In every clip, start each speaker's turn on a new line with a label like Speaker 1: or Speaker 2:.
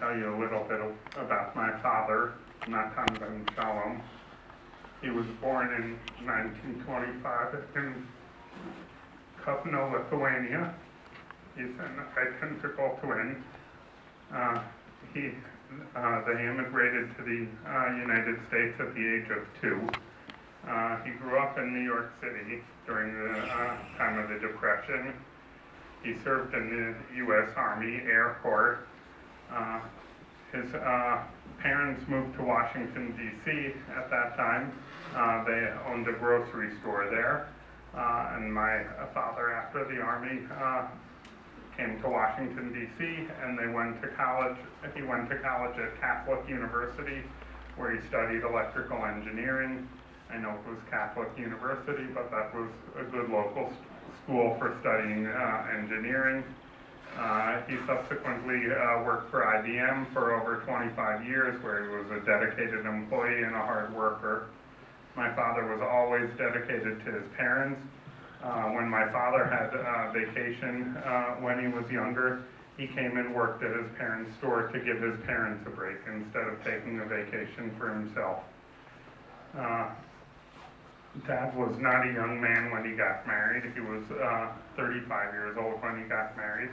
Speaker 1: tell you a little bit about my father, Natan ben Shalom. He was born in 1925 in Kovno, Lithuania. He's an identical twin. They immigrated to the United States at the age of 2. He grew up in New York City during the time of the Depression. He served in the U.S. Army Air Corps. His parents moved to Washington, D.C. at that time. They owned a grocery store there. And my father, after the Army, came to Washington, D.C., and they went to college. He went to college at Catholic University, where he studied electrical engineering. I know it was Catholic University, but that was a good local school for studying engineering. He subsequently worked for IBM for over 25 years, where he was a dedicated employee and a hard worker. My father was always dedicated to his parents. When my father had vacation when he was younger, he came and worked at his parents' store to give his parents a break instead of taking a vacation for himself. Dad was not a young man when he got married. He was 35 years old when he got married,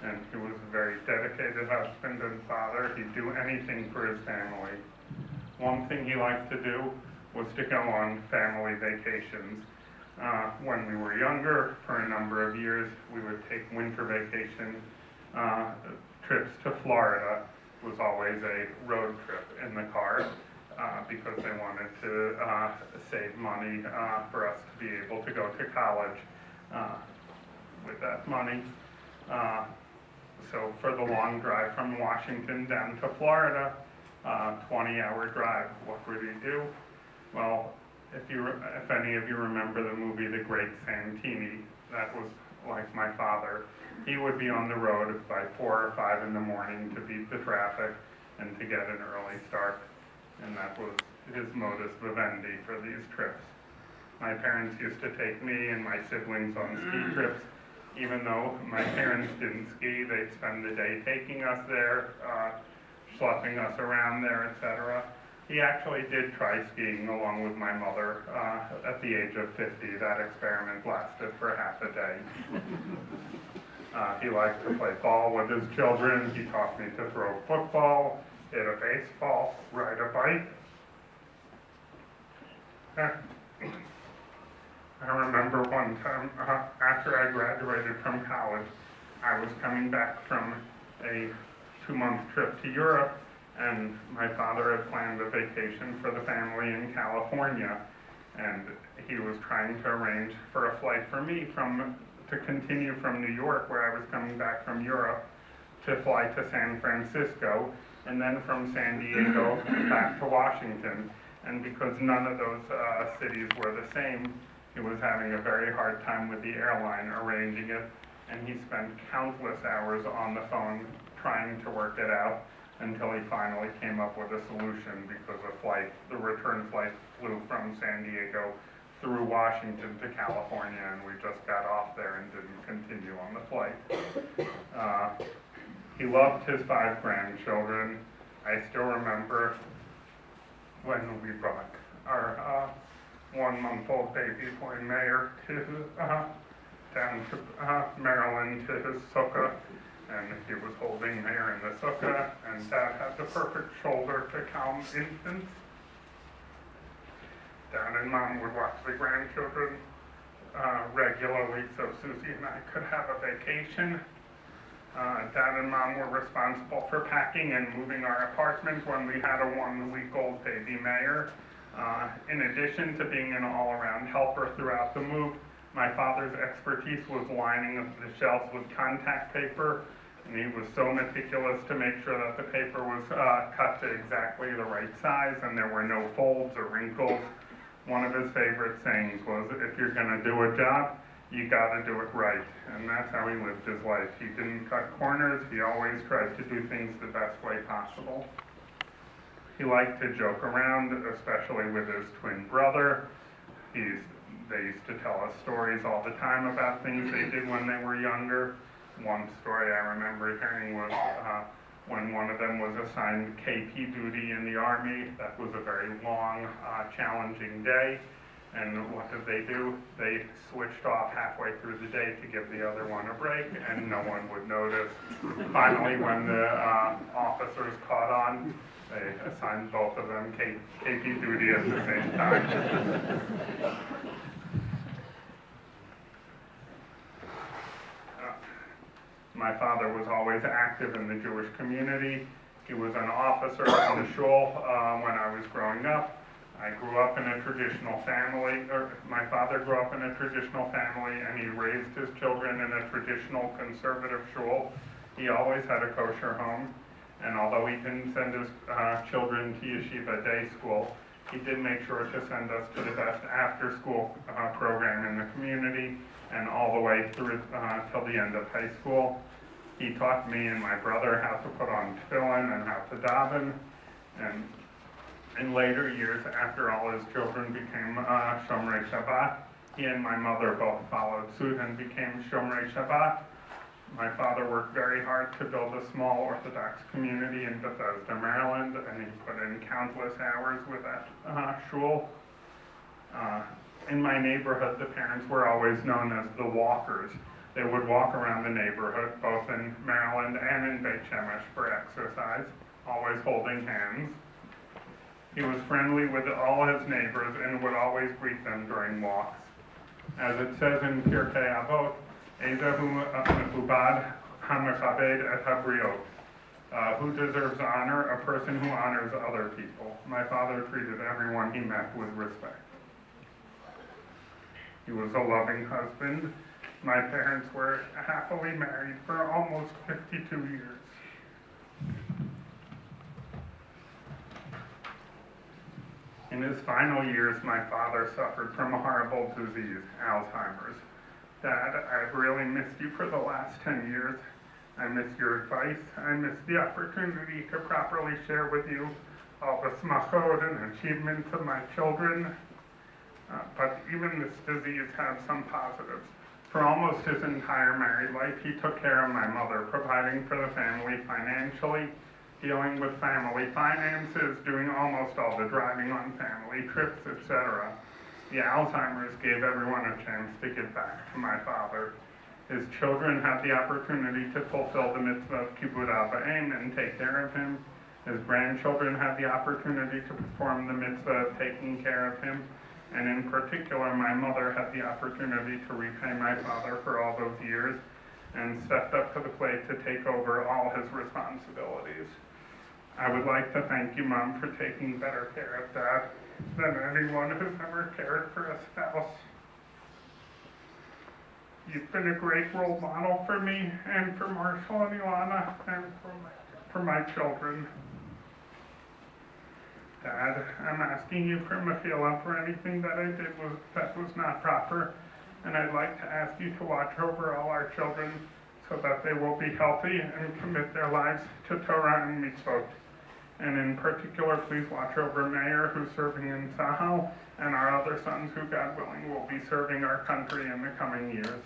Speaker 1: and he was a very dedicated husband and father. He'd do anything for his family. One thing he liked to do was to go on family vacations. When we were younger, for a number of years, we would take winter vacation trips to Florida. It was always a road trip in the car because they wanted to save money for us to be able to go to college with that money. So for the long drive from Washington down to Florida, 20-hour drive, what would he do? Well, if any of you remember the movie The Great Santini, that was like my father. He would be on the road by 4 or 5 in the morning to beat the traffic and to get an early start. And that was his modus vivendi for these trips. My parents used to take me and my siblings on ski trips. Even though my parents didn't ski, they'd spend the day taking us there, schlepping us around there, etc. He actually did try skiing along with my mother at the age of 50. That experiment lasted for half a day. He liked to play ball with his children. He taught me to throw football, hit a baseball, ride a bike. I remember one time after I graduated from college, I was coming back from a 2-month trip to Europe, and my father had planned a vacation for the family in California, and he was trying to arrange for a flight for me to continue from New York, where I was coming back from Europe, to fly to San Francisco, and then from San Diego back to Washington. And because none of those cities were the same, he was having a very hard time with the airline arranging it, and he spent countless hours on the phone trying to work it out until he finally came up with a solution, because the return flight flew from San Diego through Washington to California, and we just got off there and didn't continue on the flight. He loved his 5 grandchildren. I still remember when we brought our 1-month-old baby boy Mayor down to Maryland to his sukkah, and he was holding Mayor in the sukkah, and Dad had the perfect shoulder to calm infants. Dad and Mom would watch the grandchildren regularly so Susie and I could have a vacation. Dad and Mom were responsible for packing and moving our apartment when we had a 1-week-old baby Mayor. In addition to being an all-around helper throughout the move, my father's expertise was lining up the shelves with contact paper, and he was so meticulous to make sure that the paper was cut to exactly the right size and there were no folds or wrinkles. One of his favorite sayings was, if you're going to do a job, you got to do it right. And that's how he lived his life. He didn't cut corners. He always tried to do things the best way possible. He liked to joke around, especially with his twin brother. They used to tell us stories all the time about things they did when they were younger. One story I remember hearing was when one of them was assigned KP duty in the Army. That was a very long, challenging day. And what did they do? They switched off halfway through the day to give the other one a break, and no one would notice. Finally, when the officers caught on, they assigned both of them KP duty at the same time. My father was always active in the Jewish community. He was an officer on the shul when I was growing up. I grew up in a traditional family, or my father grew up in a traditional family, and he raised his children in a traditional conservative shul. He always had a kosher home, and although he didn't send his children to yeshiva day school, he did make sure to send us to the best after-school program in the community, and all the way through till the end of high school. He taught me and my brother how to put on tefillin and how to daven, and in later years, after all his children became Shomrei Shabbat, he and my mother both followed suit and became Shomrei Shabbat. My father worked very hard to build a small Orthodox community in Bethesda, Maryland, and he put in countless hours with that shul. In my neighborhood, the parents were always known as the walkers. They would walk around the neighborhood, both in Maryland and in Beit Shemesh, for exercise, always holding hands. He was friendly with all his neighbors and would always greet them during walks. As it says in Pirkei Avot, Ezehu mechubad hamechabed et habriot. Who deserves honor? A person who honors other people. My father treated everyone he met with respect. He was a loving husband. My parents were happily married for almost 52 years. In his final years, my father suffered from a horrible disease, Alzheimer's. Dad, I've really missed you for the last 10 years. I miss your advice. I miss the opportunity to properly share with you all the smachot and achievements of my children. But even this disease has some positives. For almost his entire married life, he took care of my mother, providing for the family financially, dealing with family finances, doing almost all the driving on family trips, etc. The Alzheimer's gave everyone a chance to give back to my father. His children had the opportunity to fulfill the mitzvah of kibbud av v'em and take care of him. His grandchildren had the opportunity to perform the mitzvah of taking care of him. And in particular, my mother had the opportunity to repay my father for all those years and stepped up to the plate to take over all his responsibilities. I would like to thank you, Mom, for taking better care of Dad than anyone who's ever cared for a spouse. You've been a great role model for me and for Marshall and Ilana and for my children. Dad, I'm asking you for mefila for anything that I did that was not proper, and I'd like to ask you to watch over all our children so that they will be healthy and commit their lives to Torah and mitzvot. And in particular, please watch over Meir, who's serving in Sahel, and our other sons who, God willing, will be serving our country in the coming years.